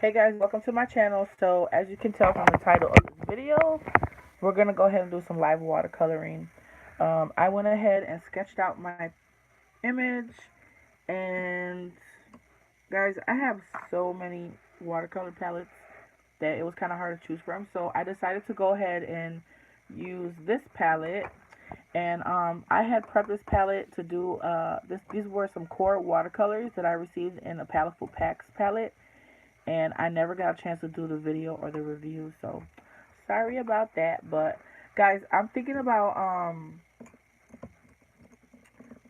Hey guys, welcome to my channel. So as you can tell from the title of this video, we're going to go ahead and do some live watercoloring. I went ahead and sketched out my image, and guys, I have so many watercolor palettes that it was kind of hard to choose from. So I decided to go ahead and use this palette. And I had prepped this palette to do, these were some core watercolors that I received in a Paletful Packs palette, and I never got a chance to do the video or the review, so sorry about that. But guys, I'm thinking about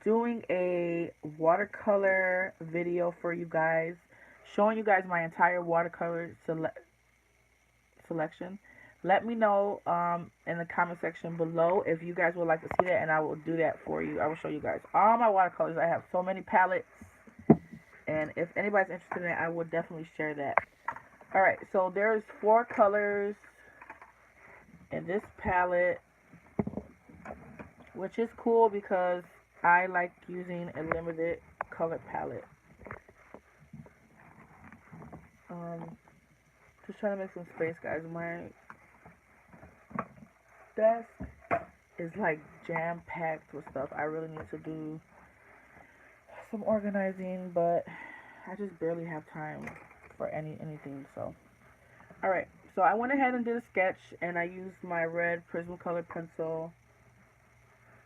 doing a watercolor video for you guys, showing you guys my entire watercolor selection. Let me know in the comment section below if you guys would like to see that, and I will do that for you. I will show you guys all my watercolors. I have so many palettes, and if anybody's interested in it, I will definitely share that. Alright, so there's 4 colors in this palette, which is cool because I like using a limited color palette. Just trying to make some space, guys. My desk is like jam-packed with stuff. I really need to do some organizing, but I just barely have time for anything, so. Alright, so I went ahead and did a sketch, and I used my red Prismacolor pencil.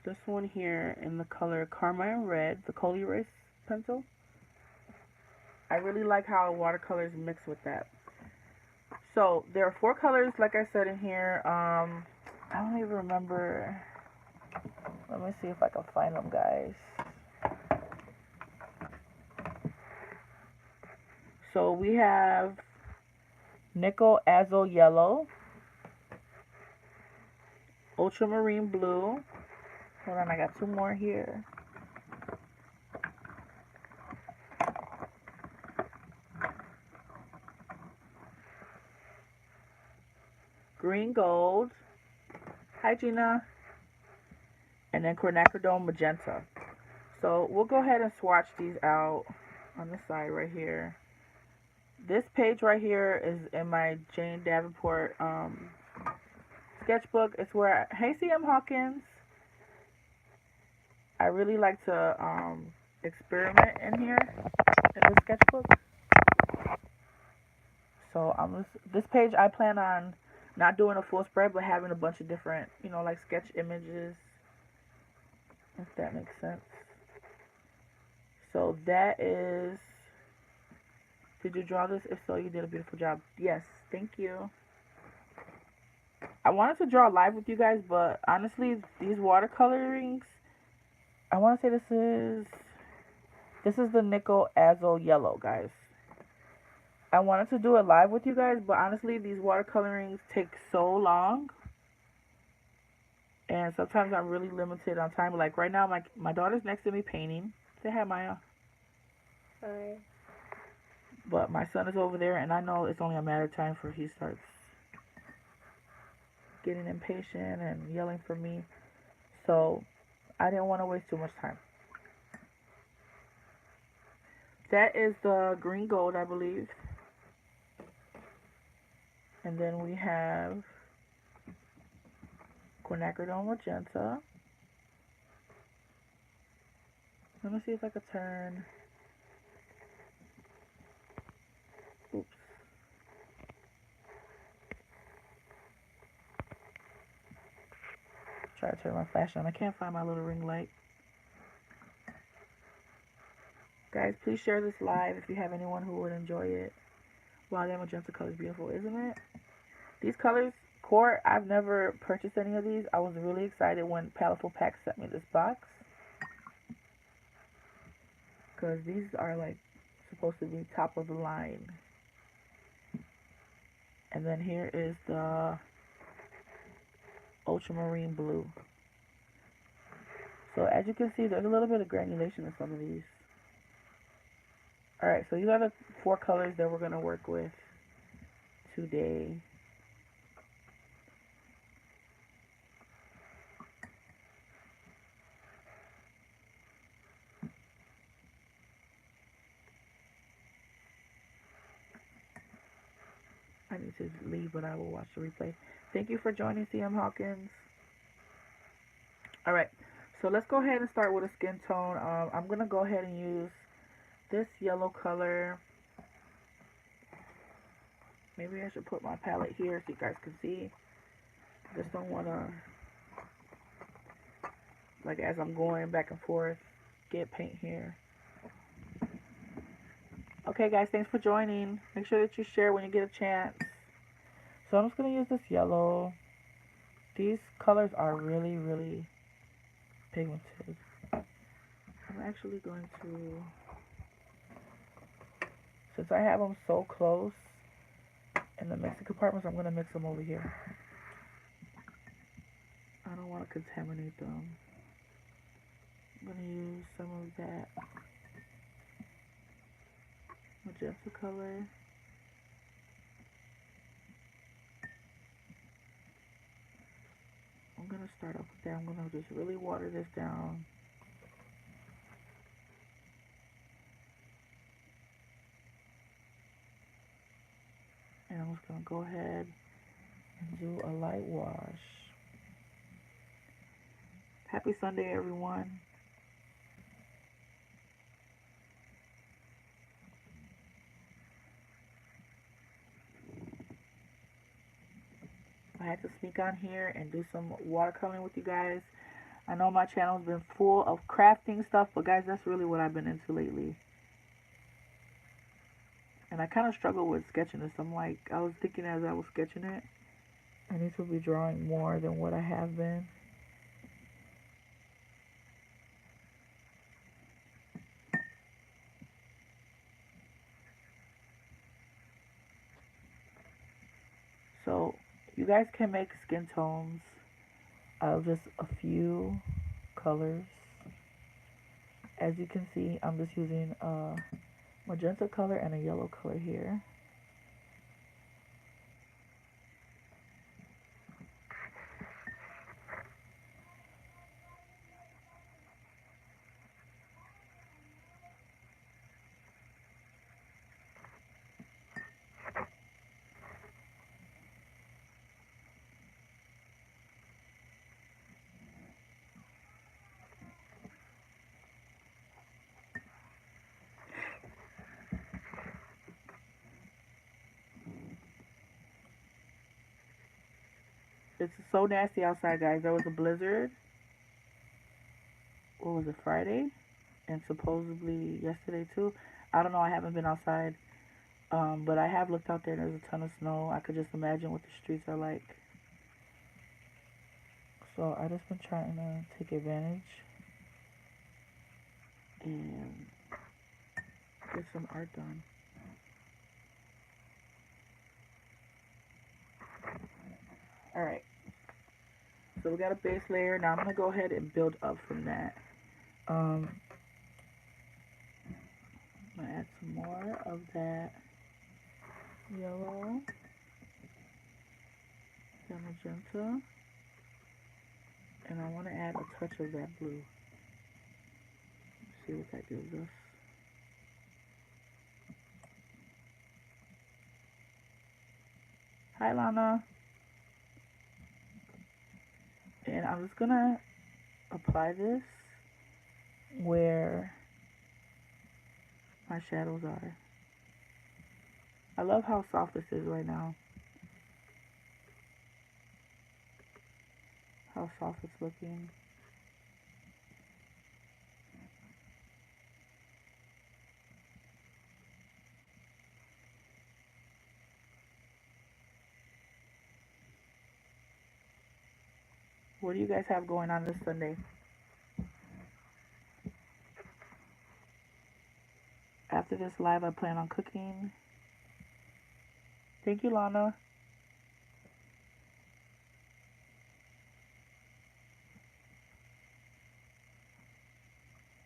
This one here in the color Carmine Red, the Cold Erase pencil. I really like how watercolors mix with that. So there are 4 colors, like I said in here. I don't even remember. Let me see if I can find them, guys. So we have Nickel Azul Yellow, Ultramarine Blue. Hold on, I got 2 more here. Green Gold. Hi, Gina. And then Quinacridone Magenta. So we'll go ahead and swatch these out on the side right here. This page right here is in my Jane Davenport sketchbook. It's where, hey CM Hawkins, I really like to experiment in here in this sketchbook. So this page I plan on not doing a full spread, but having a bunch of different, like sketch images, if that makes sense. So that is, did you draw this? If so, you did a beautiful job. Yes, thank you. I wanted to draw live with you guys, but honestly, these watercolorings, I want to say this is the Nickel Azul Yellow, guys. I wanted to do it live with you guys, but honestly, these watercolorings take so long, and sometimes I'm really limited on time. Like right now, my daughter's next to me painting. Say hi, Maya. Hi. But my son is over there, and I know it's only a matter of time before he starts getting impatient and yelling for me. So I didn't want to waste too much time. That is the green gold, I believe. And then we have Quinacridone Magenta. Let me see if I could turn. Oops. Try to turn my flash on. I can't find my little ring light. Guys, please share this live if you have anyone who would enjoy it. Wow, that magenta color is beautiful, isn't it? These colors, core, I've never purchased any of these. I was really excited when Paletful Packs sent me this box, because these are like supposed to be top of the line. And then here is the Ultramarine Blue. So as you can see, there's a little bit of granulation in some of these. Alright, so these are the 4 colors that we're going to work with today. I need to leave, but I will watch the replay. Thank you for joining, CM Hawkins. All right, so let's go ahead and start with a skin tone. I'm gonna go ahead and use this yellow color. Maybe I should put my palette here so you guys can see. I just don't wanna, like, as I'm going back and forth, get paint here. Okay, guys, thanks for joining. Make sure that you share when you get a chance. So I'm just gonna use this yellow. These colors are really, really pigmented. I'm actually going to, since I have them so close in the mixing compartments, I'm going to mix them over here. I don't want to contaminate them. I'm going to use some of that magenta color. I'm going to start off with that. I'm going to just really water this down. And I'm just going to go ahead and do a light wash. Happy Sunday, everyone. I had to sneak on here and do some watercoloring with you guys. I know my channel's been full of crafting stuff, but guys, that's really what I've been into lately. And I kind of struggle with sketching this. I'm like, I was thinking as I was sketching it, I need to be drawing more than what I have been. So you guys can make skin tones out of just a few colors. As you can see, I'm just using a magenta color and a yellow color here. It's so nasty outside, guys. There was a blizzard. What was it, Friday? And supposedly yesterday too. I don't know. I haven't been outside. But I have looked out there and there's a ton of snow. I could just imagine what the streets are like. So I just been trying to take advantage and get some art done. Alright. So we got a base layer. Now I'm going to go ahead and build up from that. I'm going to add some more of that yellow, that magenta, and I want to add a touch of that blue. See what that gives us. Hi, Lana. And I'm just going to apply this where my shadows are. I love how soft this is right now. How soft it's looking. What do you guys have going on this Sunday? After this live, I plan on cooking. Thank you, Lana.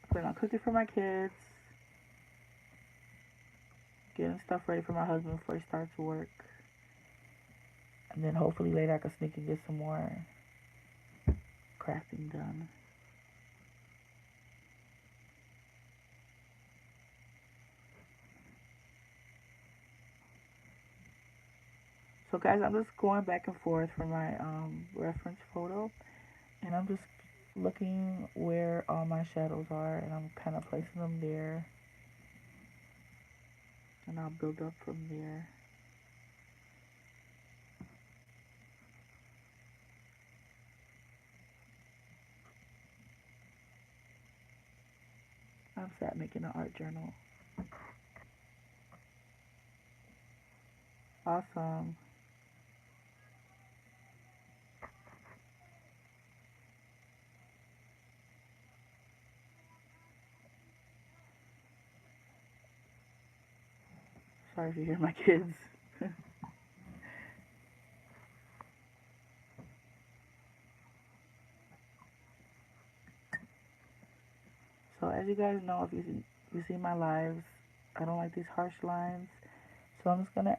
I plan on cooking for my kids. Getting stuff ready for my husband before he starts work. And then hopefully later I can sneak and get some more crafting done. So guys, I'm just going back and forth for my reference photo, and I'm just looking where all my shadows are, and I'm kind of placing them there, and I'll build up from there. I'm sat making an art journal. Awesome. Sorry if you hear my kids. So as you guys know, if you see my lives, I don't like these harsh lines. So I'm just gonna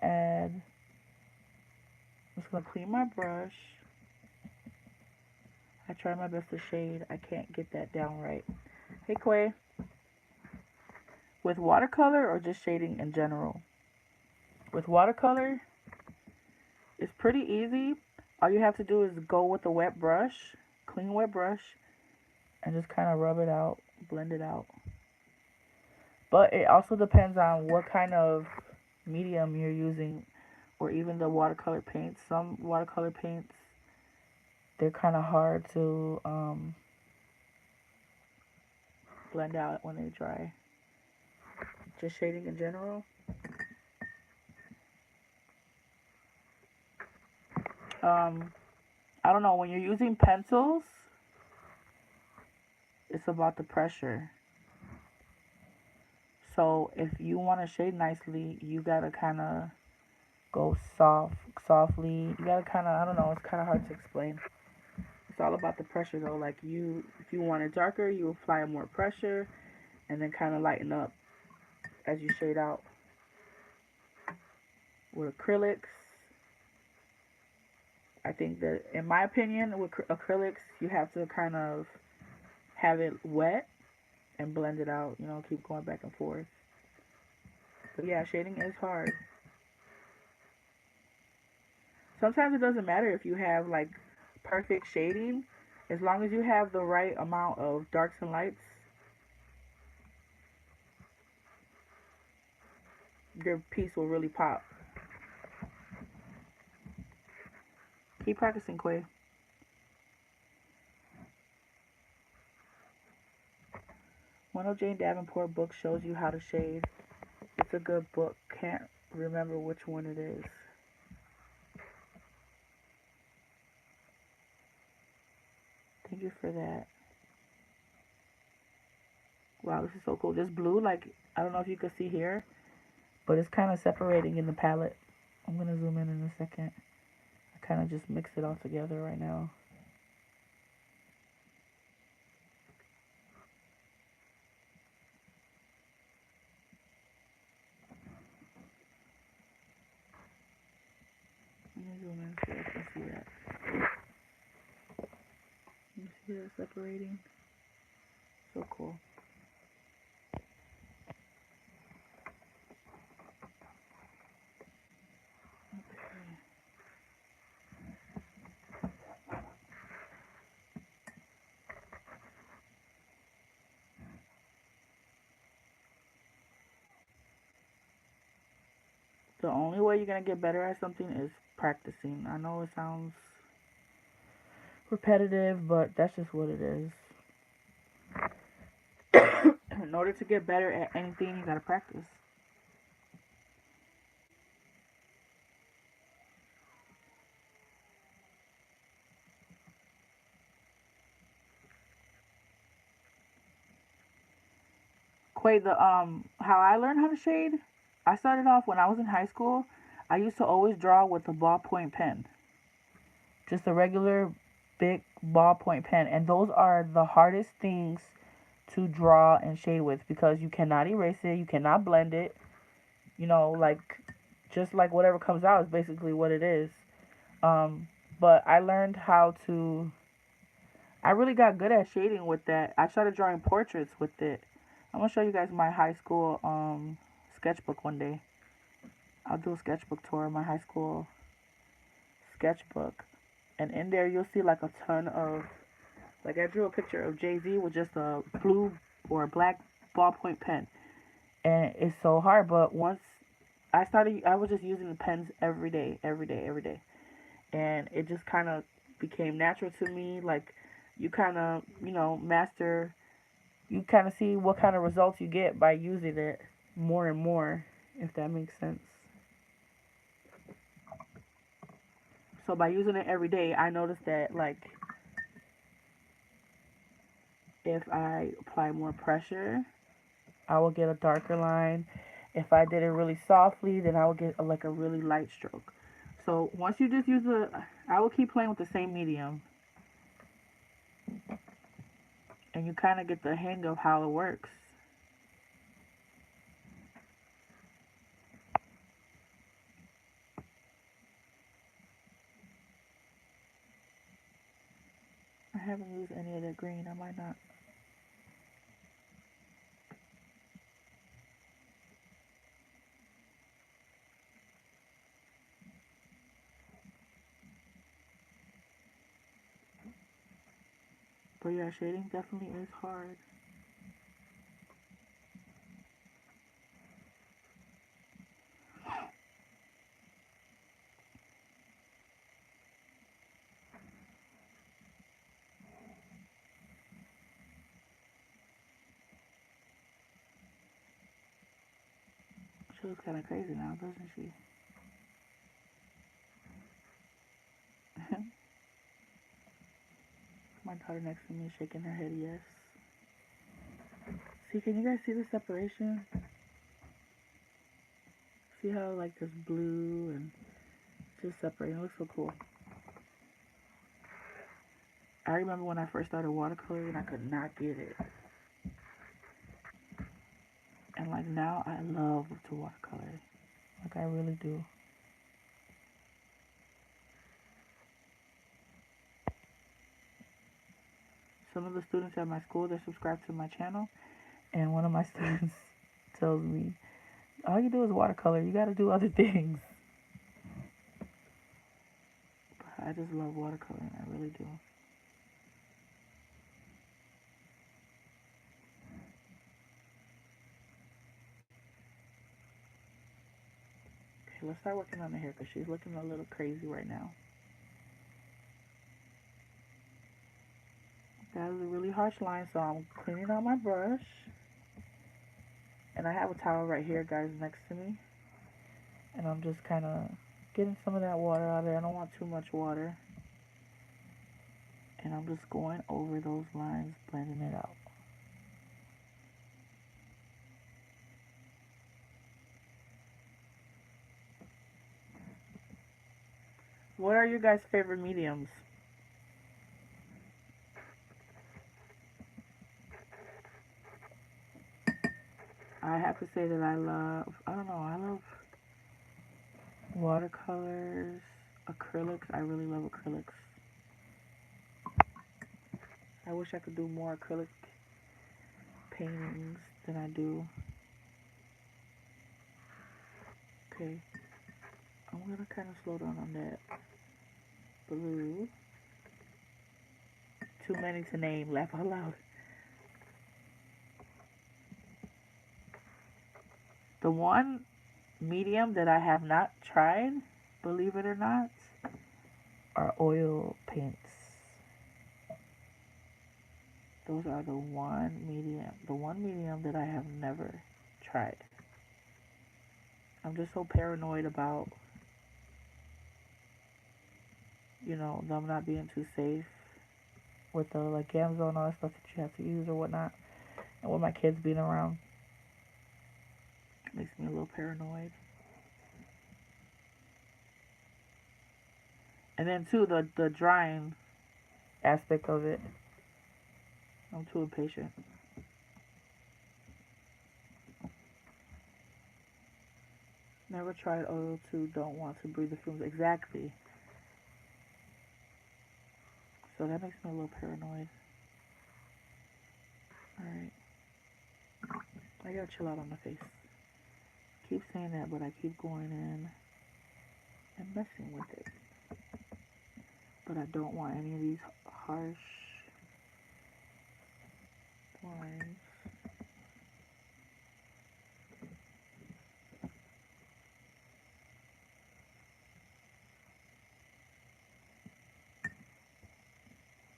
clean my brush. I try my best to shade. I can't get that down right. Hey Quay, with watercolor or just shading in general? With watercolor, it's pretty easy. All you have to do is go with a wet brush, clean wet brush, and just kind of rub it out, blend it out. But it also depends on what kind of medium you're using, or even the watercolor paints. Some watercolor paints, they're kind of hard to blend out when they dry. Just shading in general. I don't know, when you're using pencils, it's about the pressure. So if you want to shade nicely, you gotta kind of go softly. You gotta kind of, I don't know, it's kind of hard to explain. It's all about the pressure though. Like if you want it darker, you apply more pressure, and then kind of lighten up as you shade out. With acrylics, I think that, in my opinion, with acrylics, you have to kind of have it wet and blend it out. You know, keep going back and forth. But yeah, shading is hard. Sometimes it doesn't matter if you have like perfect shading, as long as you have the right amount of darks and lights, your piece will really pop. Keep practicing, Quay. One of Jane Davenport books shows you how to shade. It's a good book. Can't remember which one it is. Thank you for that. Wow, this is so cool. This blue, like, I don't know if you can see here, but it's kind of separating in the palette. I'm going to zoom in a second. I kind of just mix it all together right now. Let me zoom in so I can see that. You see that separating? So cool. The only way you're going to get better at something is practicing. I know it sounds repetitive, but that's just what it is. In order to get better at anything, you got to practice. Quay, how I learned how to shade, I started off when I was in high school. I used to always draw with a ballpoint pen. Just a regular big ballpoint pen. And those are the hardest things to draw and shade with, because you cannot erase it, you cannot blend it. You know, like, just like whatever comes out is basically what it is. But I learned how to, I really got good at shading with that. I started drawing portraits with it. I'm gonna show you guys my high school sketchbook one day. I'll do a sketchbook tour of my high school. sketchbook, and in there you'll see like a ton of, like I drew a picture of Jay-Z with just a blue or black ballpoint pen, and it's so hard. But once I was just using the pens every day, every day, every day, and it just kind of became natural to me. Like you kind of, master. You kind of see what kind of results you get by using it more and more, if that makes sense. So by using it every day, I noticed that like if I apply more pressure, I will get a darker line. If I did it really softly, then I will get like a really light stroke. So once you just use I will keep playing with the same medium, and you kind of get the hang of how it works. I haven't used any of that green. I might not. But yeah, shading definitely is hard. She looks kind of crazy now, doesn't she? My daughter next to me is shaking her head yes. See, can you guys see the separation? See how like this blue and just separating. It looks so cool. I remember when I first started watercoloring, I could not get it. And like now, I love to watercolor. Like I really do. Some of the students at my school, they're subscribed to my channel. And one of my students tells me, all you do is watercolor. You got to do other things. But I just love watercoloring. I really do. Okay, let's start working on her hair because she's looking a little crazy right now. That is a really harsh line, so I'm cleaning out my brush. And I have a towel right here, guys, next to me. And I'm just kind of getting some of that water out of there. I don't want too much water. And I'm just going over those lines, blending it out. What are your guys' favorite mediums? I have to say that I love watercolors, acrylics. I really love acrylics. I wish I could do more acrylic paintings than I do. Okay, I'm gonna kind of slow down on that blue. Too many to name, laugh out loud. The one medium that I have not tried, believe it or not, are oil paints. Those are the one medium that I have never tried. I'm just so paranoid about, them not being too safe with the like Gamzo and all that stuff that you have to use or whatnot. And with my kids being around, it makes me a little paranoid. And then too, the drying aspect of it. I'm too impatient. Never tried oil to don't want to breathe the fumes. Exactly. So that makes me a little paranoid. Alright. I gotta chill out on the face. Keep saying that, but I keep going in and messing with it. but I don't want any of these harsh lines.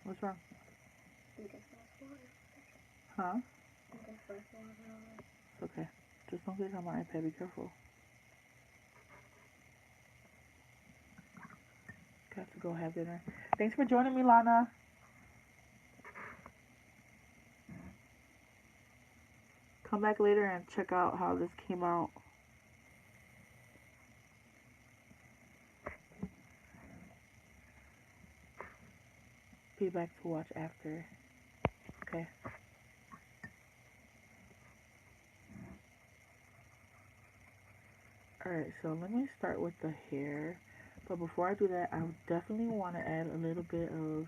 What's wrong? Huh? It's okay. Just don't get it on my iPad. Be careful. Got to go have dinner. Thanks for joining me, Lana. Come back later and check out how this came out. Be back to watch after. Okay. Alright, so let me start with the hair. But before I do that, I definitely want to add a little bit of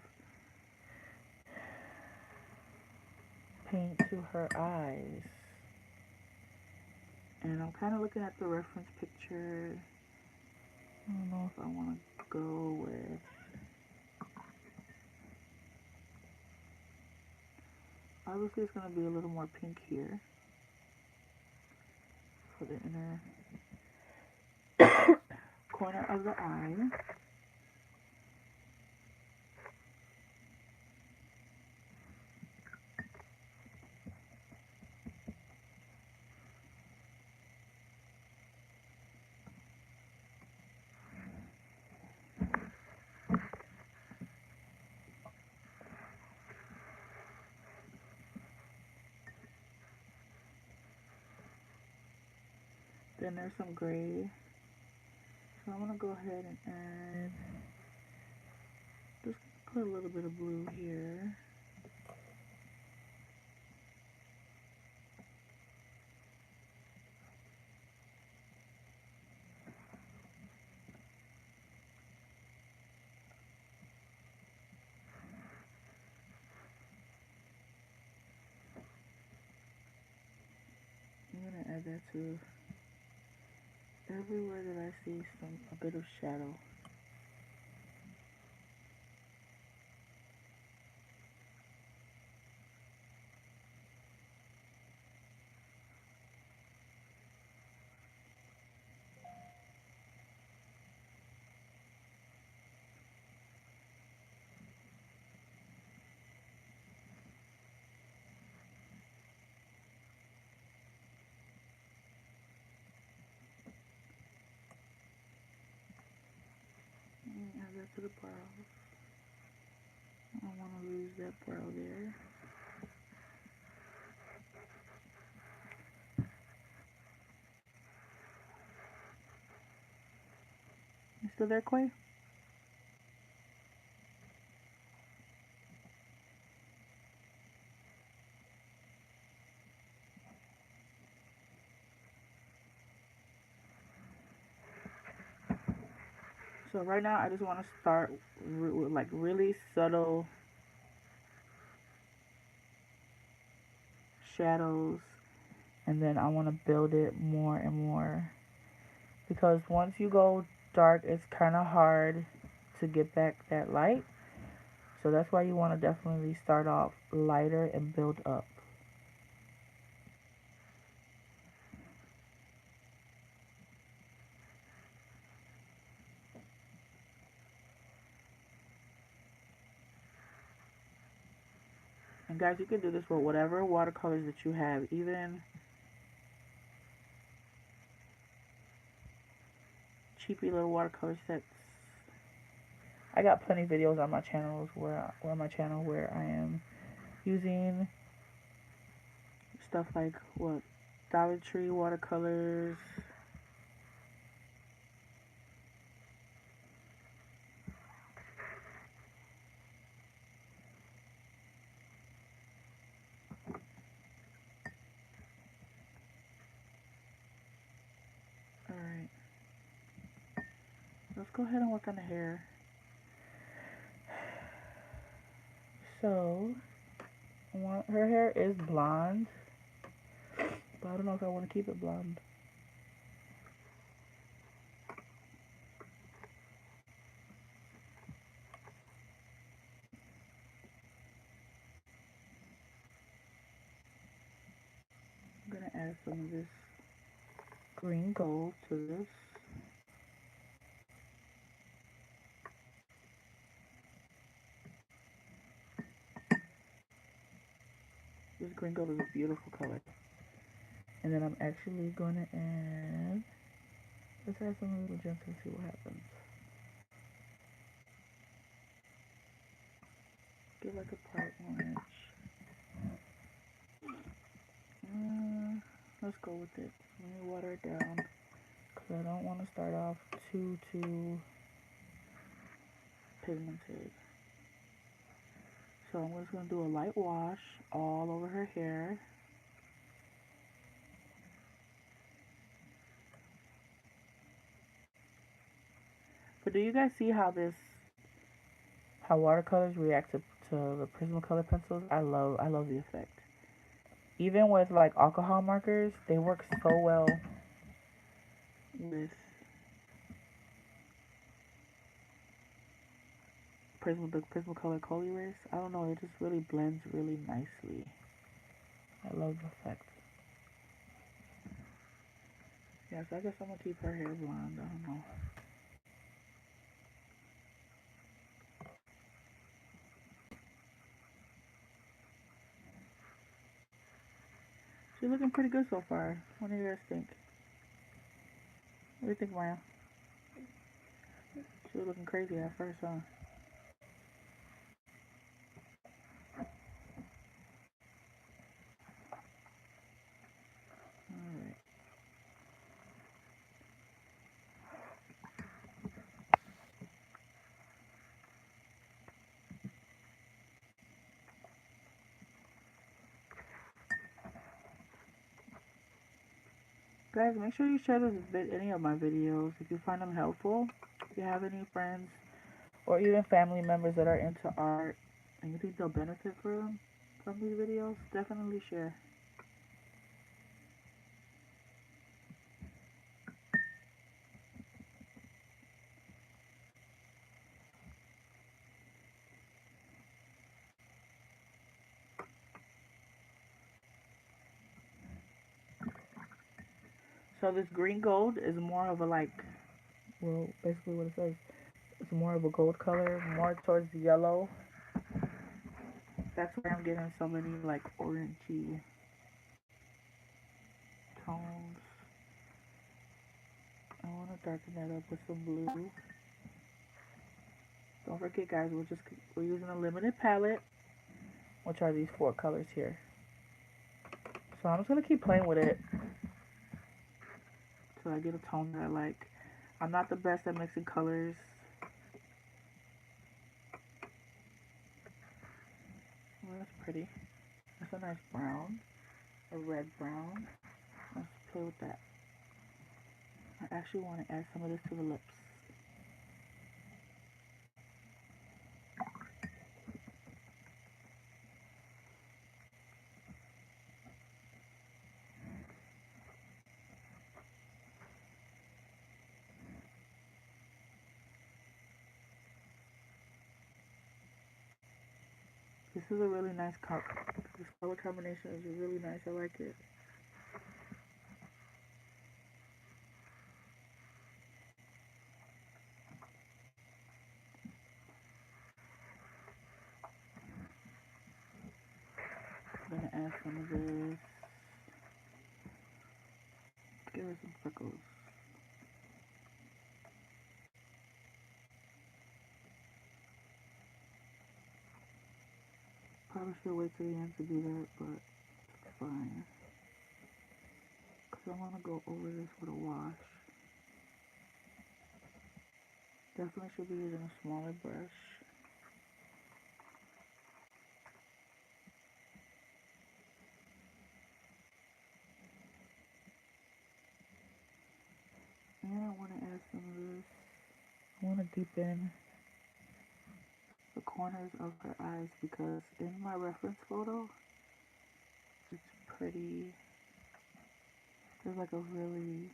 paint to her eyes. And I'm kind of looking at the reference picture. I don't know if I want to go with... Obviously, it's going to be a little more pink here for the inner corner of the eye. Then there's some gray. So I'm going to go ahead and add, just put a little bit of blue here. I'm going to add that to everywhere that I see a bit of shadow. Add that to the brows. I don't want to lose that brow there. You still there, Quay? So right now, I just want to start with like really subtle shadows, and then I want to build it more and more, because once you go dark, it's kind of hard to get back that light. So that's why you want to definitely start off lighter and build up. And guys, you can do this with whatever watercolors that you have, even cheapy little watercolor sets. I got plenty of videos on my channels where I am using stuff like what Dollar Tree watercolors. Alright. Let's go ahead and work on the hair. So, her hair is blonde, but I don't know if I want to keep it blonde. add some of this green gold to this. This green gold is a beautiful color. And then I'm actually going to add, let's add some little gems and see what happens. Get like a bright orange. Let's go with it. Let me water it down because I don't want to start off too pigmented. So I'm just going to do a light wash all over her hair. But do you guys see how watercolors react to the Prismacolor pencils? I love the effect. Even with like alcohol markers, they work so well with the Prismacolor Color Erase. I don't know, it just really blends really nicely. I love the effect. Yeah, so I guess I'm gonna keep her hair blonde. I don't know. She's looking pretty good so far. What do you guys think? What do you think, Maya? She was looking crazy at first, huh? Alright. Guys, make sure you share any of my videos if you find them helpful. If you have any friends or even family members that are into art and you think they'll benefit from these videos, definitely share. So this green gold is more of a well, basically what it says, it's more of a gold color, more towards the yellow. That's why I'm getting so many like orangey tones. I want to darken that up with some blue. Don't forget, guys, we're using a limited palette, which are these 4 colors here. So I'm just gonna keep playing with it till I get a tone that I like. I'm not the best at mixing colors. Oh, that's pretty. That's a nice brown, a red brown. Let's play with that. I actually want to add some of this to the lips. This is a really nice color. This color combination is really nice. I like it. I'm gonna add some of this. Give her some freckles. Probably should wait till the end to do that, but it's fine. Because I want to go over this with a wash. Definitely should be using a smaller brush. And I want to add some of this. I want to deepen the corners of her eyes because in my reference photo, it's pretty, there's like a really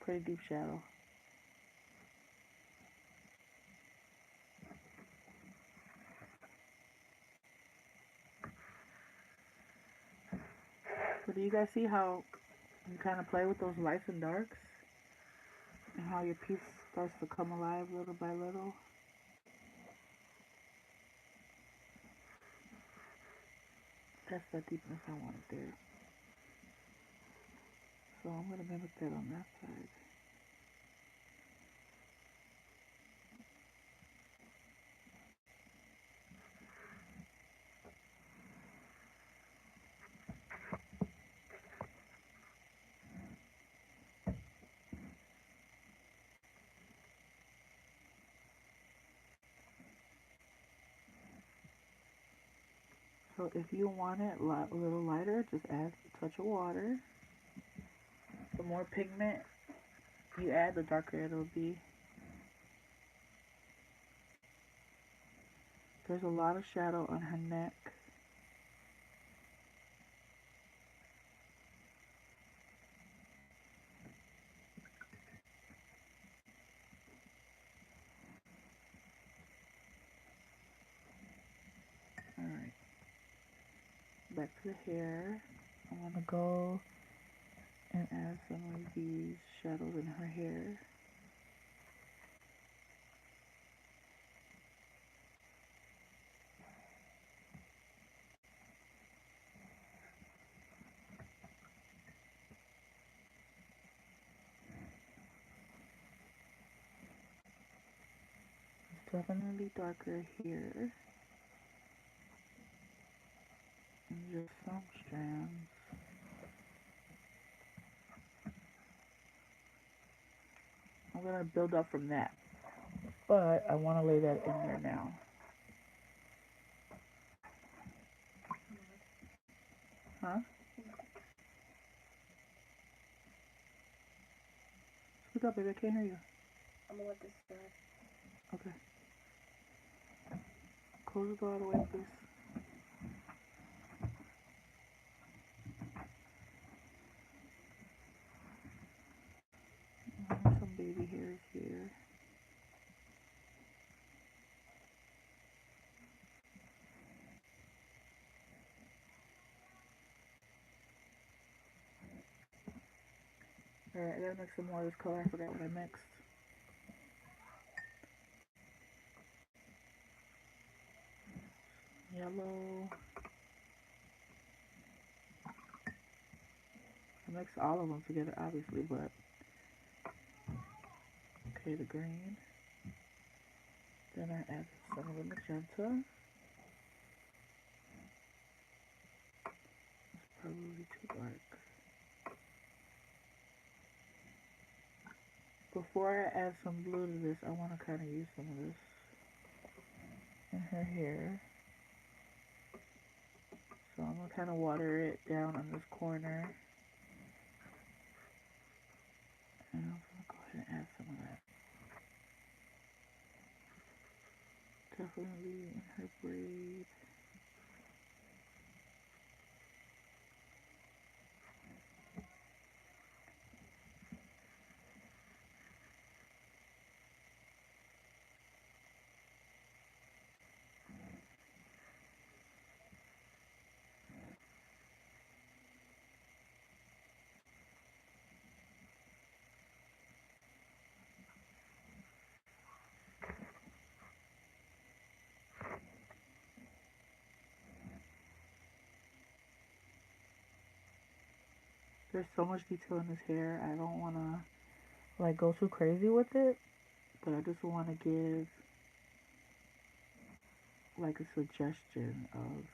pretty deep shadow. But do you guys see how you kind of play with those lights and darks? And how your piece starts to come alive little by little? That's the deepness I want there. So I'm going to mimic that on that side. So if you want it a little lighter, just add a touch of water. The more pigment you add, the darker it'll be. There's a lot of shadow on her neck. Alright, back to the hair. I'm going to go and add some of these shadows in her hair. It's definitely darker here. And just some strands. I'm going to build up from that. But I want to lay that in there now. Huh? Speak up, baby. I can't hear you. I'm gonna let this dry. Okay. Close the door all the way, please. Some baby hairs here. Alright, I gotta mix some more of this color. I forgot what I mixed. Yellow. I mixed all of them together, obviously, but okay, the green. Then I added some of the magenta. It's probably too dark. Before I add some blue to this, I want to kind of use some of this in her hair. So I'm going to kind of water it down on this corner. And I'm going to go ahead and add some of that. Definitely in her braid. There's so much detail in this hair. I don't want to like go too crazy with it, but I just want to give like a suggestion of,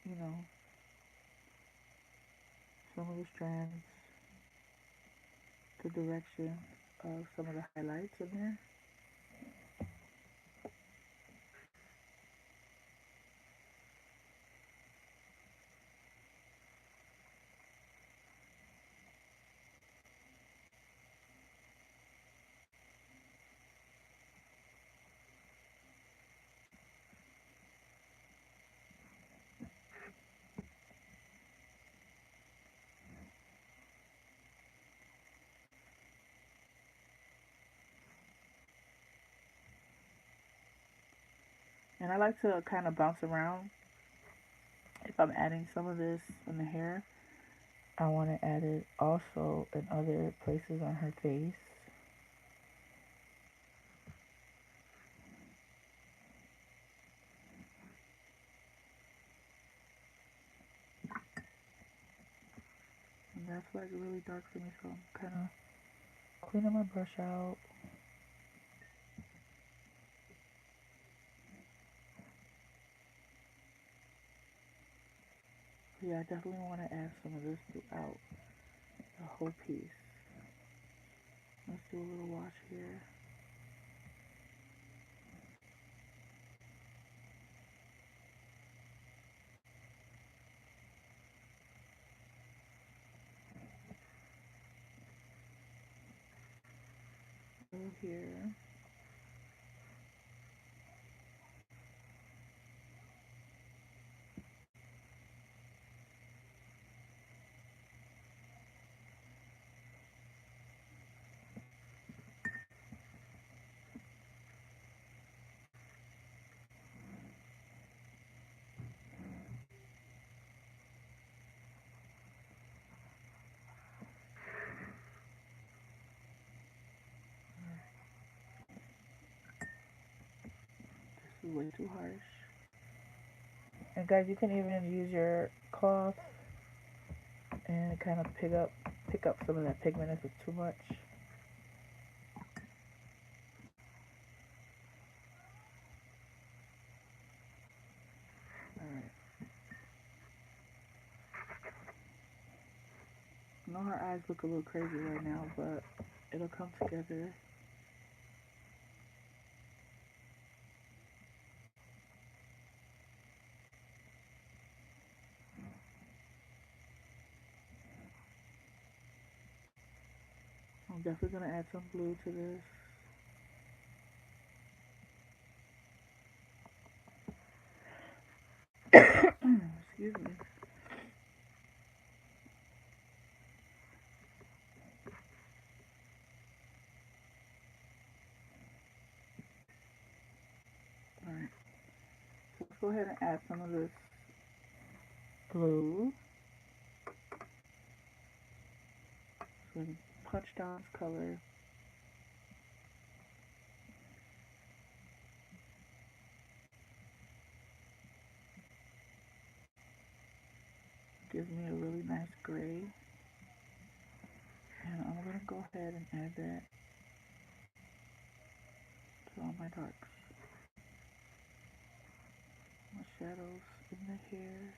you know, some of the strands, the direction of some of the highlights in there. And I like to kind of bounce around If I'm adding some of this in the hair, I want to add it also in other places on her face. And that's like really dark for me, so I'm kind of cleaning my brush out. Yeah, I definitely want to add some of this throughout the whole piece. Let's do a little wash here. Here. This is way too harsh. And guys, you can even use your cloth and kind of pick up some of that pigment if it's too much. Alright. I know her eyes look a little crazy right now, but it'll come together. I'm definitely going to add some blue to this. Excuse me. Alright. So let's go ahead and add some of this blue. So we can punch down this color. Gives me a really nice gray. And I'm going to go ahead and add that to all my darks. My shadows in the hair.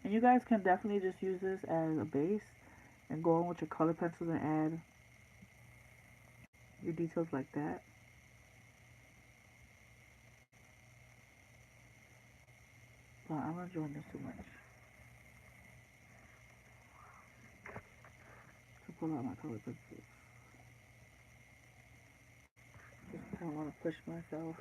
And you guys can definitely just use this as a base and go on with your color pencils and add your details like that. But I'm not enjoying this too much. To pull out my color pencils. Just kind of want to push myself.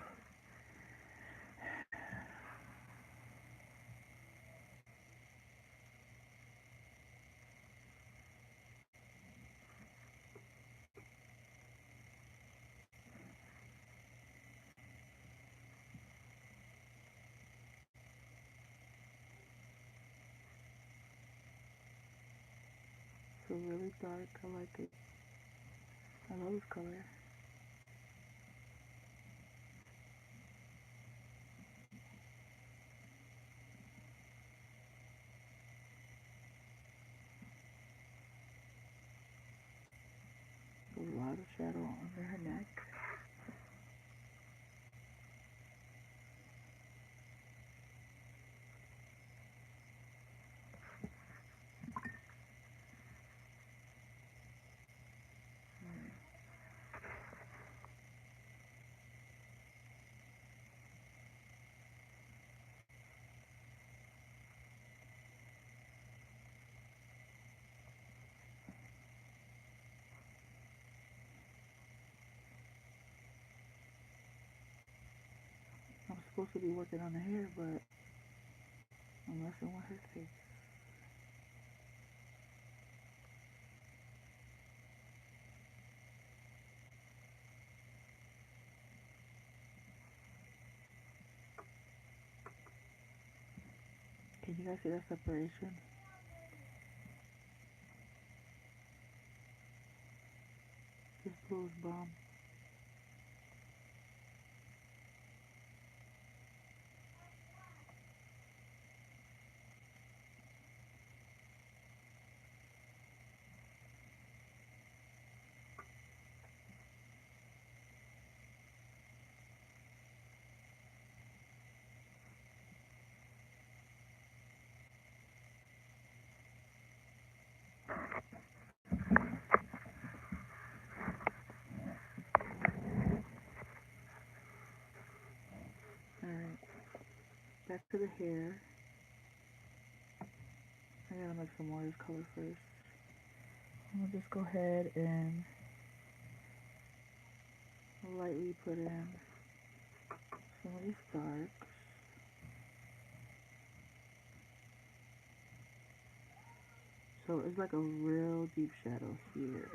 It's really dark. I like it. I love this color. A lot of shadow under her neck. supposed to be working on the hair, but I'm messing with her face. Can you guys see that separation? This blue is bomb. Alright, back to the hair. I gotta make some more of this color first. I'm gonna just go ahead and lightly put in some of these darks. So it's like a real deep shadow here.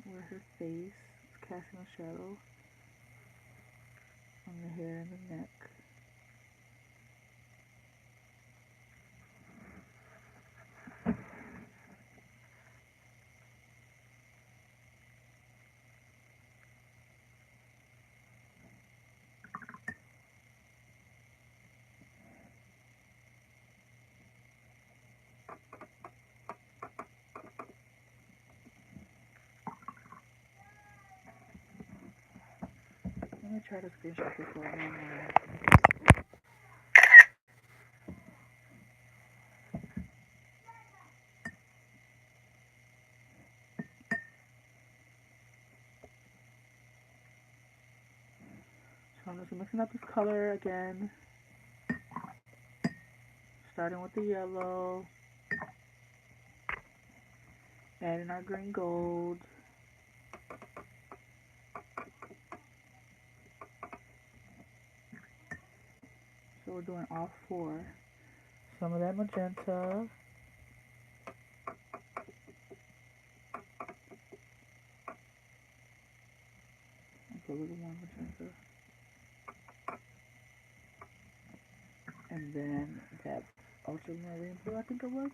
Where her face is casting a shadow on the hair and the neck. Let me try to screenshot this one more. So I'm just mixing up this color again. Starting with the yellow. Adding our green gold. So we're doing all four. Some of that magenta. A little more magenta. And then that ultramarine blue, I think it was.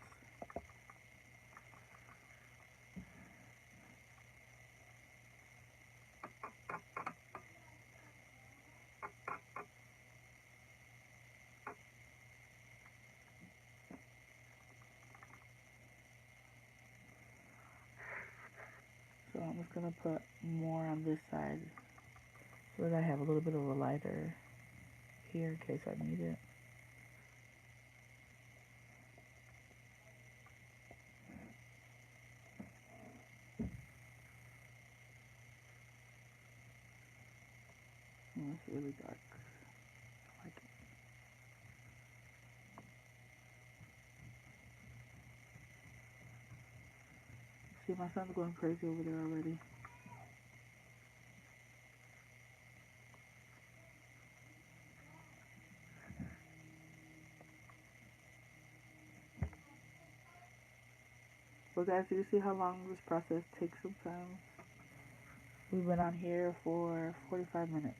So I'm just gonna put more on this side so that I have a little bit of a lighter here in case I need it. Oh, it's really dark. I like it. See, my son's going crazy over there already. Well, guys, do you see how long this process takes sometimes? We've been on here for 45 minutes.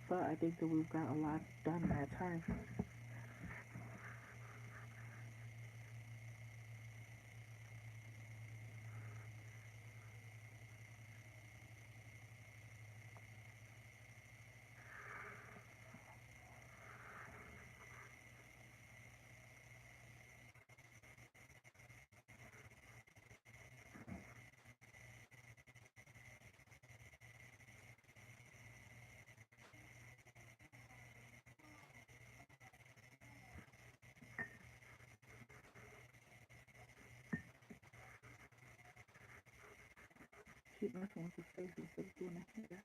But I think that we've got a lot done in that time. Keep messing with the face instead of doing the hair.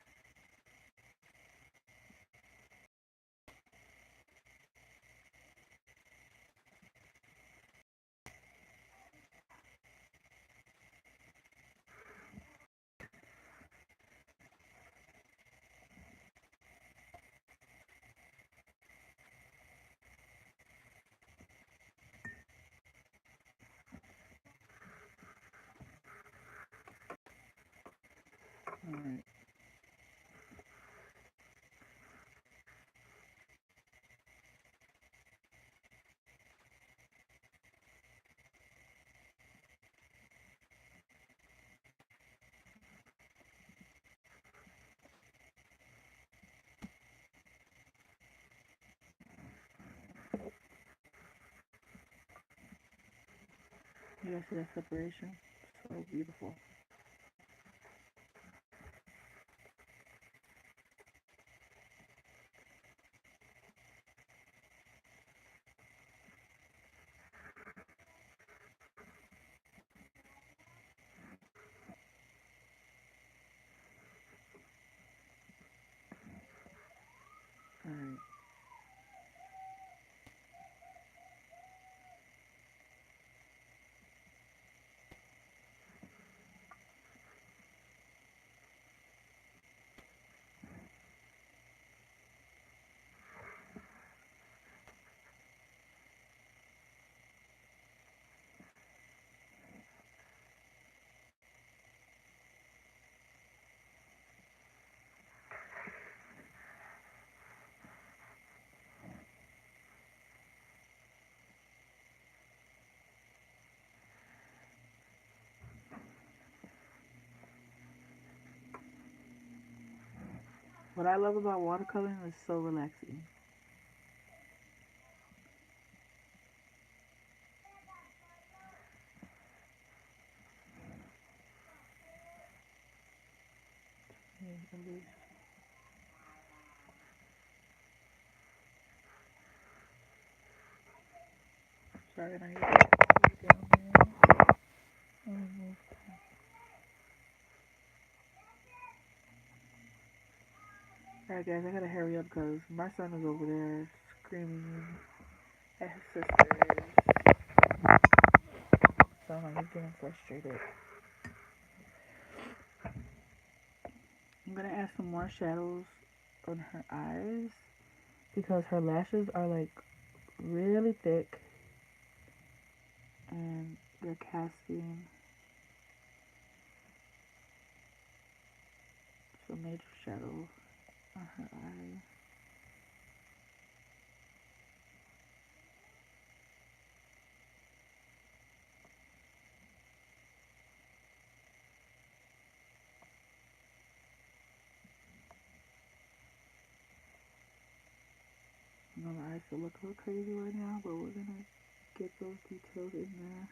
You guys see that separation? So beautiful. Alright. What I love about watercoloring is so relaxing. Sorry, I need to put down there. Alright guys, I gotta hurry up because my son is over there screaming at his sisters. So I'm getting frustrated. I'm gonna add some more shadows on her eyes because her lashes are like really thick and they're casting some major shadow on her eye. I know my eyes will look a little crazy right now, but we're gonna get those details in there.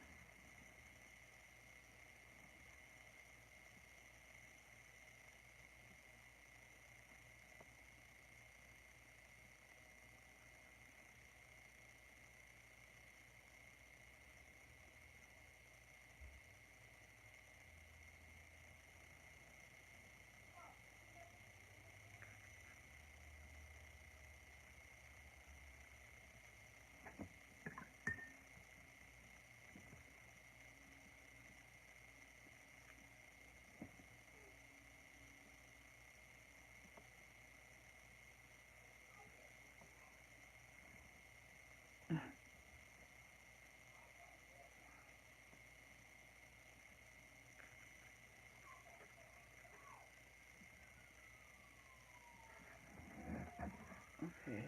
Okay.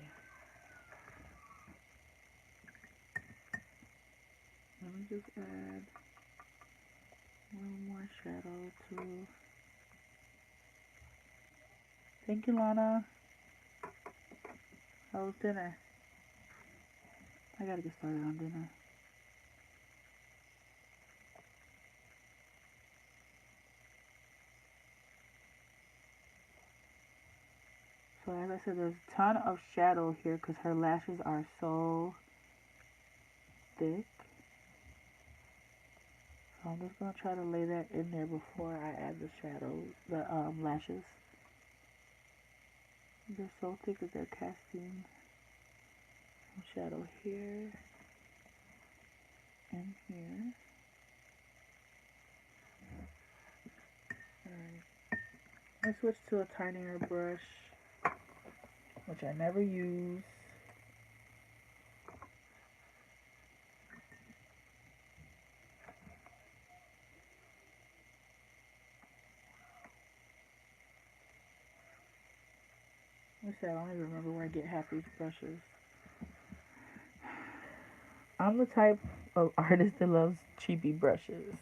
Let me just add a little more shadow too. Thank you, Lana. How was dinner? I gotta get started on dinner. So as I said, there's a ton of shadow here because her lashes are so thick. So I'm just gonna try to lay that in there before I add the shadows, the lashes. They're so thick that they're casting some shadow here and here. Alright. I switched to a tinier brush, which I never use. Let's see, I don't even remember where I get half these brushes. I'm the type of artist that loves cheapy brushes.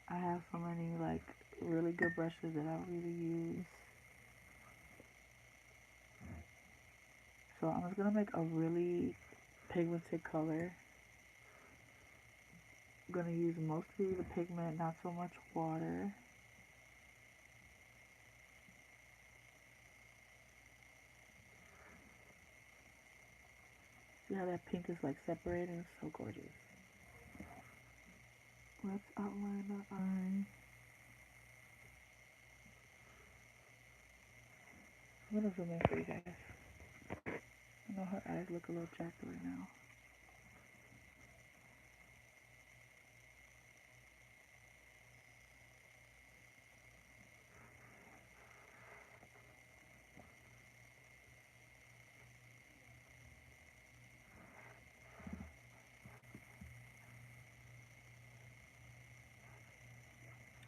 I have so many like really good brushes that I don't really use. So I'm just gonna make a really pigmented color. I'm going to use mostly the pigment, not so much water. See how that pink is like separated? It's so gorgeous. Let's outline the eye. I'm going to zoom in for you guys. I know her eyes look a little jacked right now.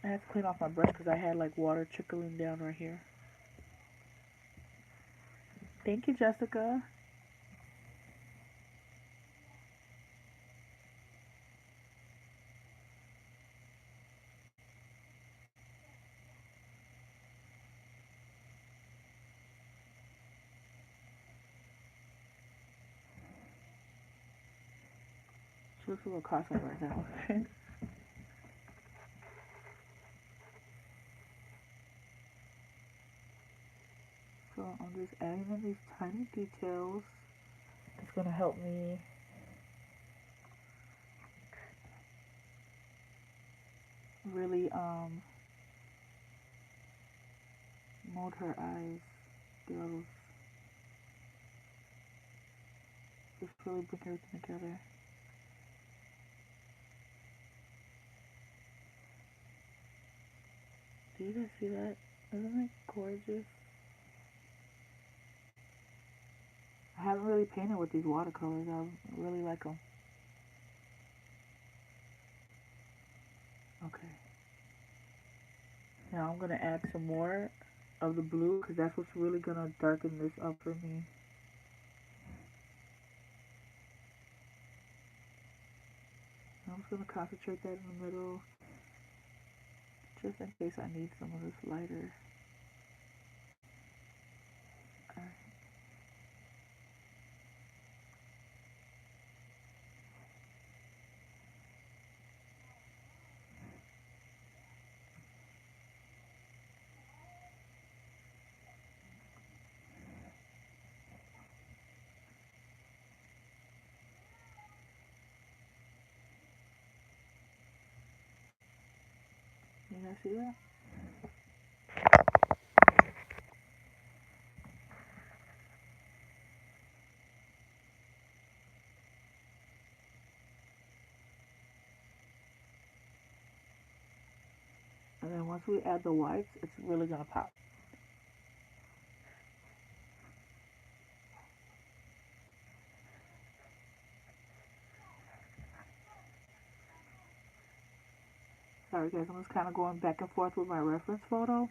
I had to clean off my brush because I had like water trickling down right here. Thank you, Jessica. She looks a little costly right now. So I'm just adding in these tiny details. It's going to help me really mold her eyes. Those. Just really bring everything together. Do you guys see that? Isn't it gorgeous? I haven't really painted with these watercolors. I really like them. Okay. Now I'm going to add some more of the blue because that's what's really going to darken this up for me. I'm just going to concentrate that in the middle just in case I need some of this lighter. Alright. You guys see that? And then once we add the whites, it's really going to pop. Sorry guys, I'm just kind of going back and forth with my reference photo. Alright,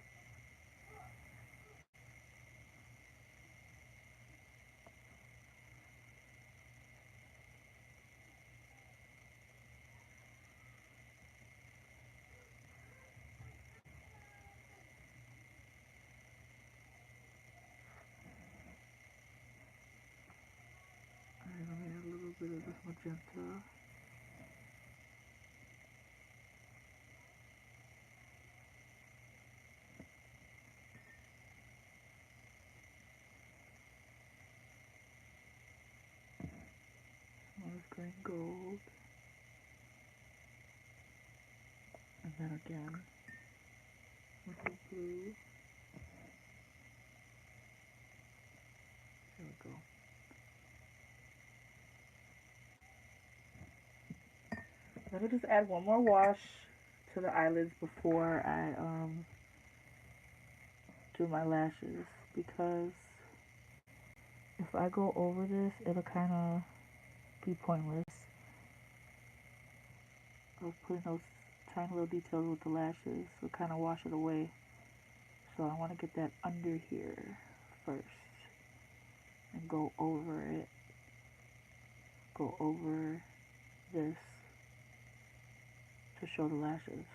let me add a little bit of this magenta. Some of this green gold. And then again, with the blue. There we go. Let me just add one more wash to the eyelids before I do my lashes, because if I go over this, it'll kind of be pointless of putting those tiny little details with the lashes. Will kind of wash it away. So I want to get that under here first and go over it. Go over this to show the lashes.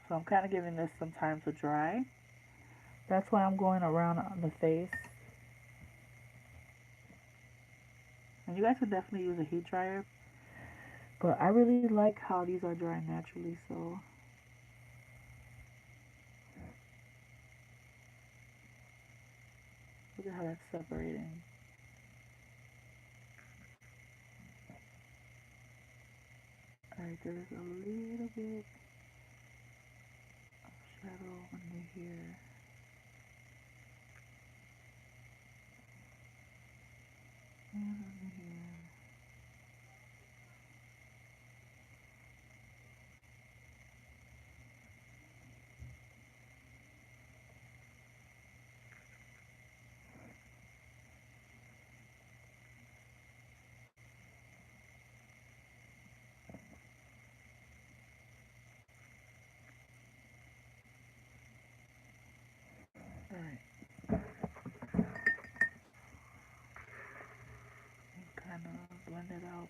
So I'm kind of giving this some time to dry. That's why I'm going around on the face. And you guys could definitely use a heat dryer. But I really like how these are drying naturally, so. Look at how that's separating. Alright, there's a little bit of shadow under here. And under here. Alright. And kind of blend it out.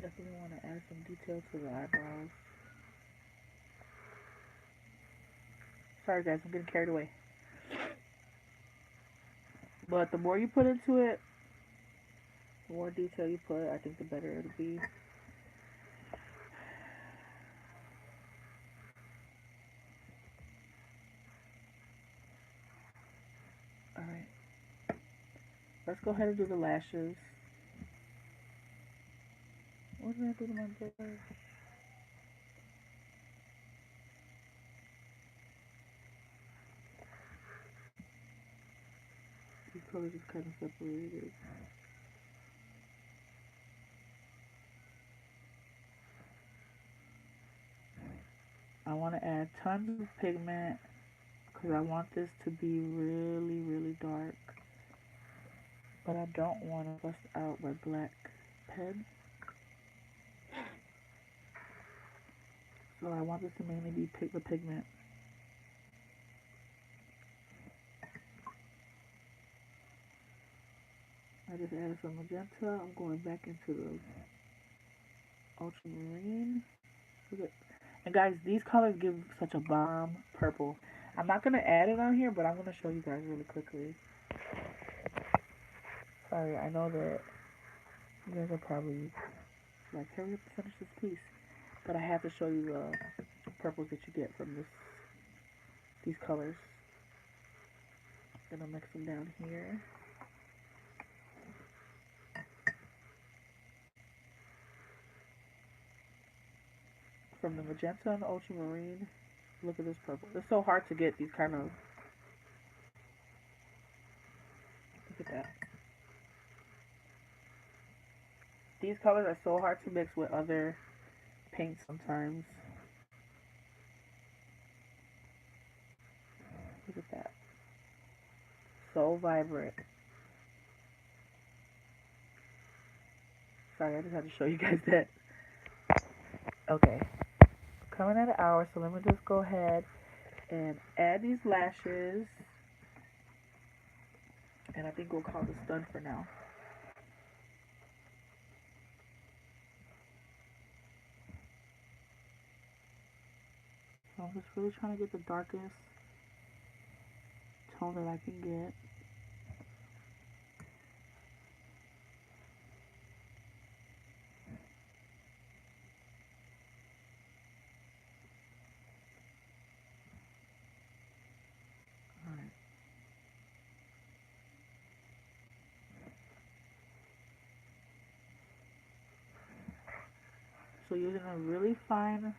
Definitely want to add some detail to the eyebrows. Sorry guys, I'm getting carried away. But the more you put into it, the more detail you put, I think the better it'll be. Alright. Let's go ahead and do the lashes. What did I do to my brush? These colors is kind of separated. I want to add tons of pigment because I want this to be really, really dark. But I don't want to bust out my black pen. So I want this to mainly be the pigment. I just added some magenta. I'm going back into the ultramarine. And guys, these colors give such a bomb purple. I'm not going to add it on here, but I'm going to show you guys really quickly. Sorry, I know that you guys are probably like, hurry up and finish this piece. But I have to show you the purples that you get from these colors. Gonna mix them down here. From the magenta and the ultramarine, look at this purple. It's so hard to get these kind of, look at that. These colors are so hard to mix with other paints sometimes. Look at that. So vibrant. Sorry, I just had to show you guys that. Okay. Coming at an hour, so let me just go ahead and add these lashes. And I think we'll call this done for now. So I'm just really trying to get the darkest tone that I can get. Alright. So using a really fine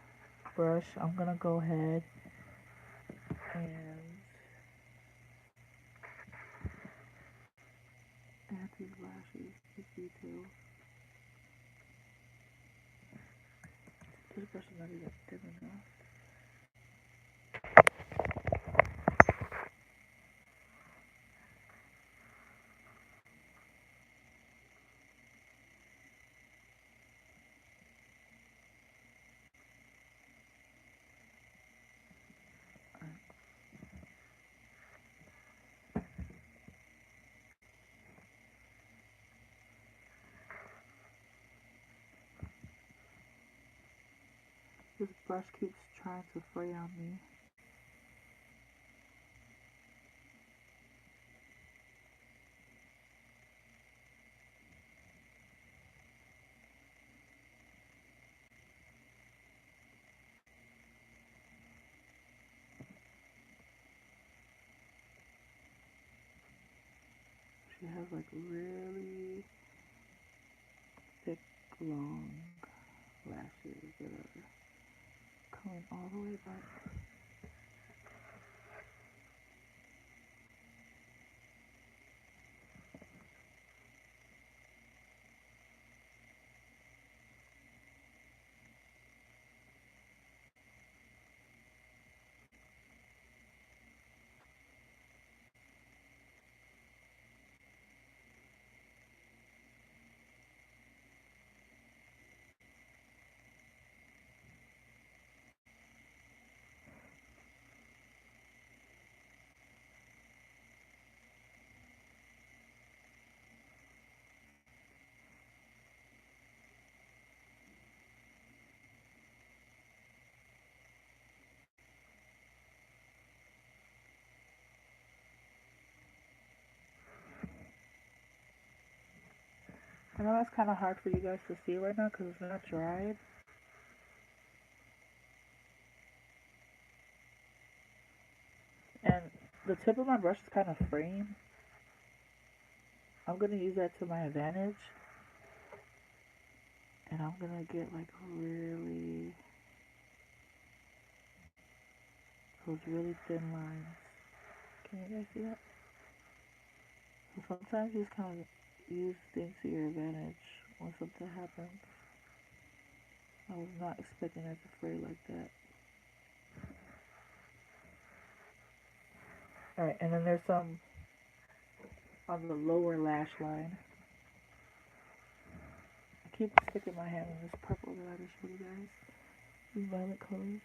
brush, I'm gonna go ahead and add these lashes, these details. This brush is not even thin enough. This brush keeps trying to fray on me. She has like really thick, long lashes that are coming all the way back. I know that's kind of hard for you guys to see right now because it's not dried. And the tip of my brush is kind of fraying. I'm going to use that to my advantage. And I'm going to get like those really thin lines. Can you guys see that? So sometimes you just kind of use things to your advantage when something happens. I was not expecting it to fray like that. Alright, and then there's some on the lower lash line. I keep sticking my hand in this purple that I just showed you guys. These violet colors.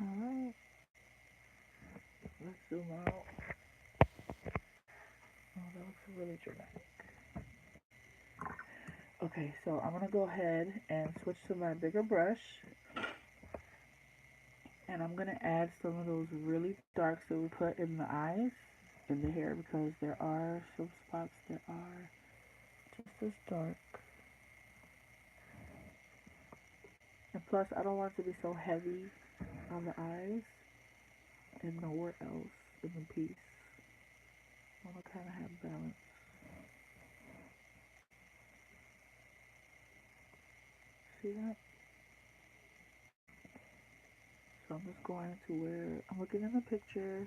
Alright. Let's zoom out. Oh, that looks really dramatic. Okay, so I'm going to go ahead and switch to my bigger brush. And I'm going to add some of those really darks that we put in the eyes, in the hair, because there are some spots that are just as dark. And plus, I don't want it to be so heavy on the eyes and nowhere else in the piece. I want to kind of have balance. See that? So I'm just going to where I'm looking in the picture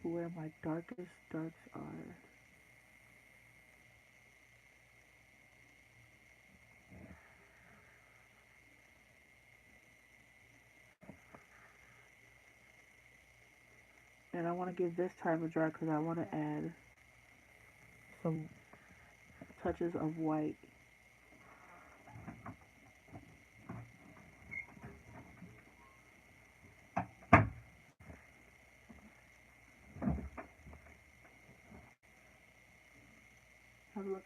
to where my darkest darks are. And I want to give this time to dry because I want to add some touches of white. Have a look.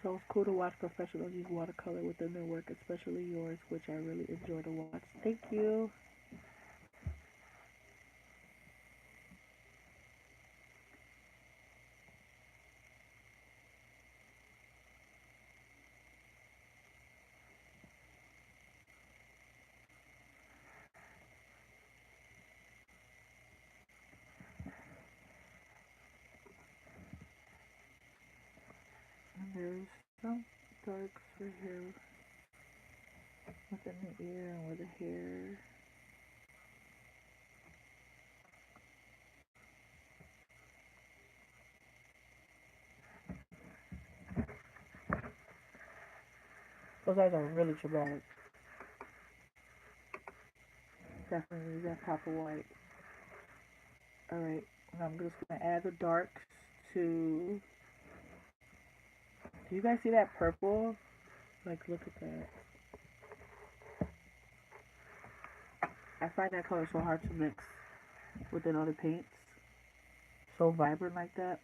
So it's cool to watch professionals use watercolor within their work, especially yours, which I really enjoy to watch. Thank you. And there's some darks right here within the ear and with the hair. Those eyes are really dramatic. Definitely that copper white. Alright, and I'm just gonna add the darks to. Do you guys see that purple? Like, look at that. I find that color so hard to mix within other paints. So vibrant like that.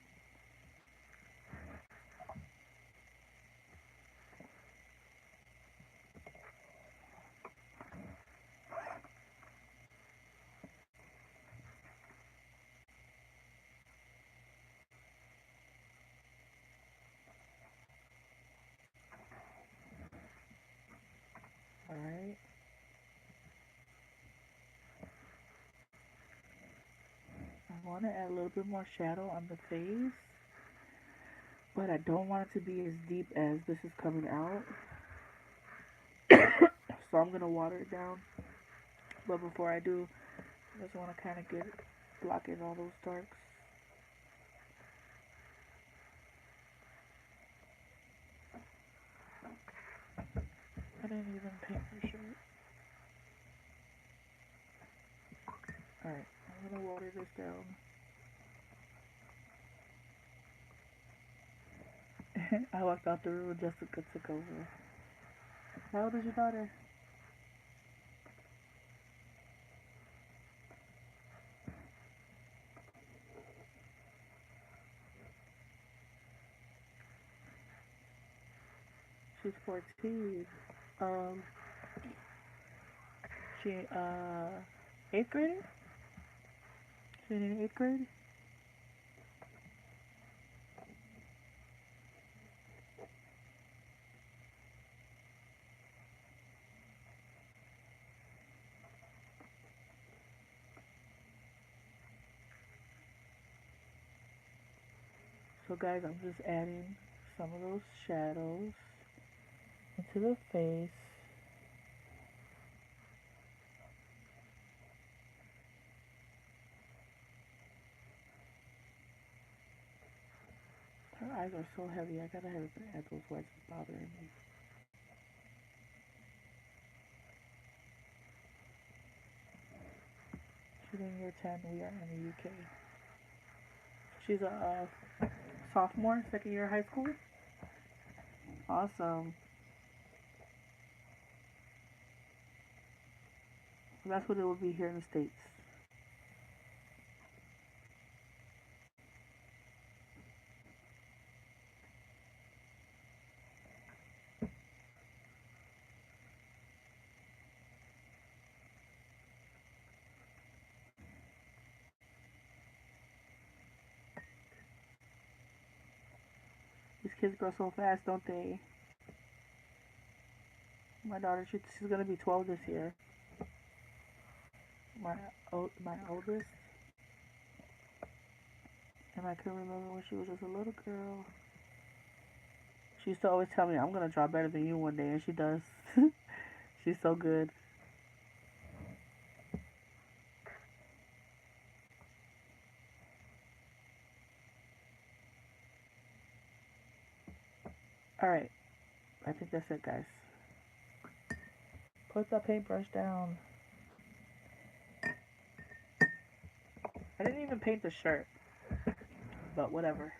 Alright. I want to add a little bit more shadow on the face, but I don't want it to be as deep as this is coming out. So I'm going to water it down. But before I do, I just want to kind of block in all those darks. I didn't even paint my shirt. Alright, I'm going to water this down. I walked out the room and Jessica took over. How old is your daughter? She's 14. Um, she, 8th grader? She's in 8th grade? So guys, I'm just adding some of those shadows into the face. Her eyes are so heavy, I gotta have to add those whites, it's bothering me. She's in year 10, we are in the UK. She's a sophomore, second year of high school. Awesome. That's what it will be here in the States. These kids grow so fast, don't they? My daughter, she's gonna be 12 this year. My oldest. And I can remember when she was just a little girl. She used to always tell me, I'm gonna draw better than you one day, and she does. She's so good. Alright, I think that's it, guys. Put the paintbrush down. I didn't even paint the shirt, but whatever.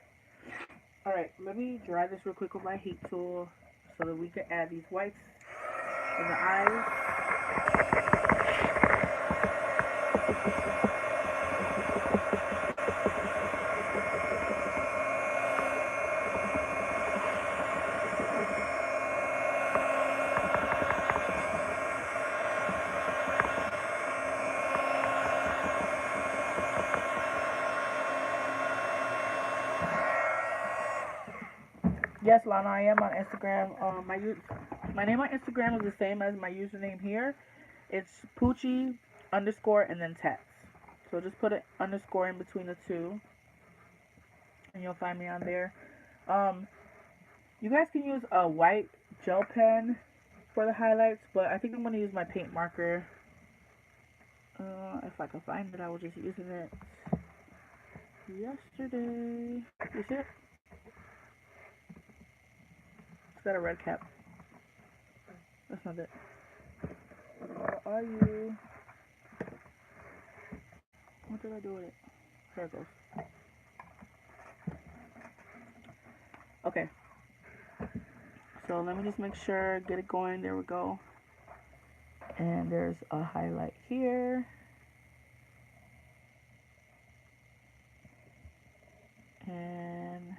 Alright, let me dry this real quick with my heat tool so that we can add these whites in the eyes. Yes, Lana, I am on Instagram. My name on Instagram is the same as my username here. It's Poochie underscore and then tats. So just put an underscore in between the two, and you'll find me on there. You guys can use a white gel pen for the highlights, but I think I'm gonna use my paint marker. If I can find it, I was just using it yesterday. You see it? It's got a red cap. That's not it. Where are you? What did I do with it? There it goes. Okay. So let me just make sure, get it going. There we go. And there's a highlight here. And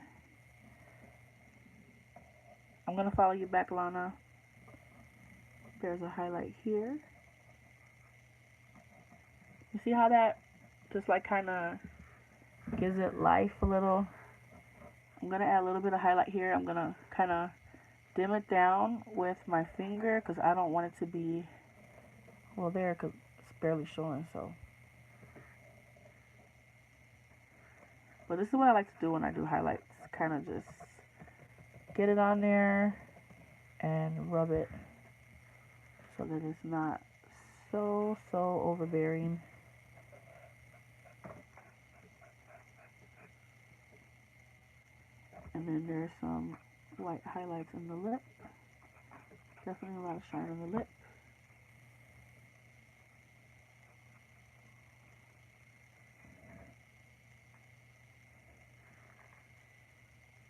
I'm going to follow you back, Lana. There's a highlight here. You see how that just like kind of gives it life a little? I'm going to add a little bit of highlight here. I'm going to kind of dim it down with my finger because I don't want it to be, well, there because it's barely showing, so. But this is what I like to do when I do highlights. Kind of just get it on there and rub it so that it's not so overbearing. And then there's some white highlights in the lip. Definitely a lot of shine on the lip.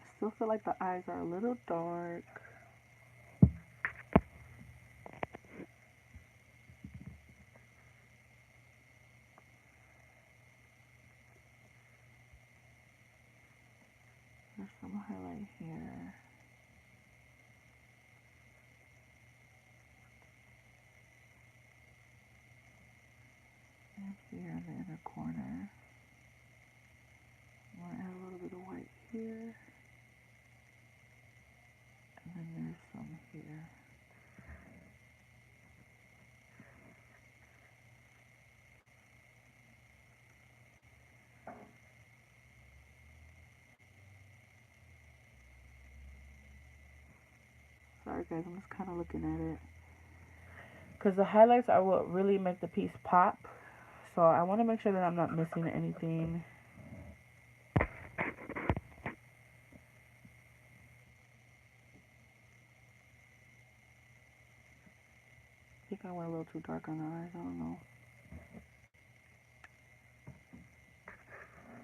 I still feel like the eyes are a little dark. There's some highlight here. And here in the inner corner. I'm going to add a little bit of white here. And then there's some here. Sorry guys, I'm just kind of looking at it. Because the highlights are what really make the piece pop. So I want to make sure that I'm not missing anything. I think I went a little too dark on the eyes, I don't know.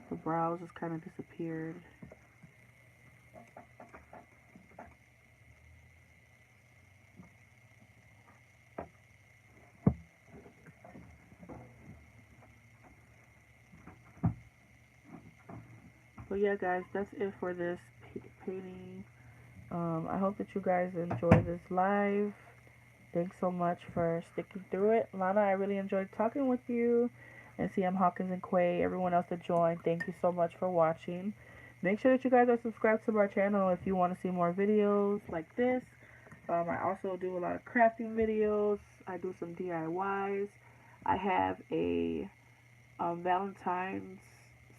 The brows just kind of disappeared. But yeah guys, that's it for this painting. I hope that you guys enjoy this live. Thanks so much for sticking through it. Lana, I really enjoyed talking with you. And CM Hawkins and Quay, everyone else that joined, thank you so much for watching. Make sure that you guys are subscribed to our channel if you want to see more videos like this. I also do a lot of crafting videos. I do some DIYs. I have a Valentine's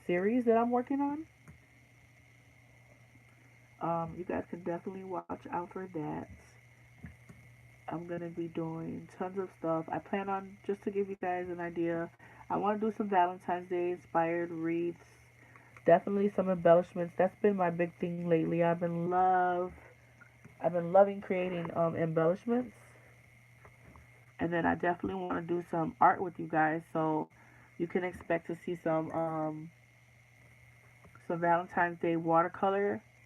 series that I'm working on. You guys can definitely watch out for that. I'm going to be doing tons of stuff. I plan on, just to give you guys an idea, I want to do some Valentine's Day inspired wreaths. Definitely some embellishments. That's been my big thing lately. I've been loving creating embellishments. And then I definitely want to do some art with you guys. So you can expect to see some Valentine's Day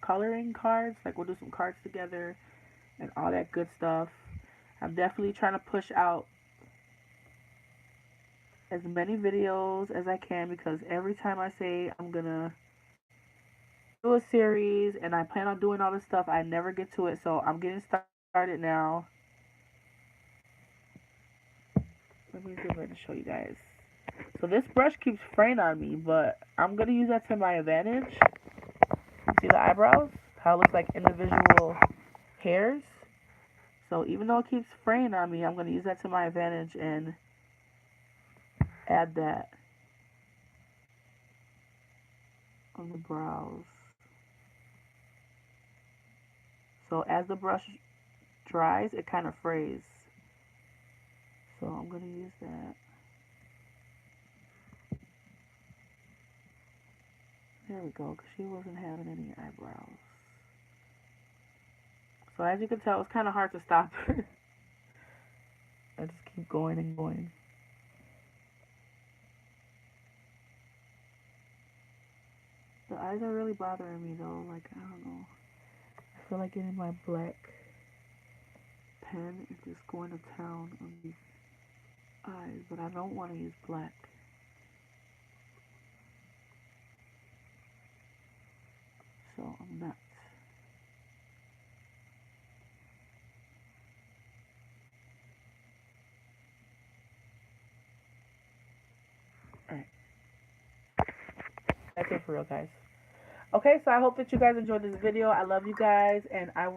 coloring cards. Like we'll do some cards together and all that good stuff. I'm definitely trying to push out as many videos as I can because every time I say I'm gonna do a series and I plan on doing all this stuff, I never get to it. So I'm getting started now. Let me zoom in to show you guys. So this brush keeps fraying on me, but I'm gonna use that to my advantage. See the eyebrows? How it looks like individual hairs. So even though it keeps fraying on me, I'm going to use that to my advantage and add that on the brows. So as the brush dries, it kind of frays. So I'm going to use that. There we go, because she wasn't having any eyebrows. So as you can tell, it's kind of hard to stop her. I just keep going and going. The eyes are really bothering me though. Like, I don't know. I feel like getting my black pen and just going to town on these eyes, but I don't want to use black. So I'm not. Alright. That's it for real, guys. Okay, so I hope that you guys enjoyed this video. I love you guys, and I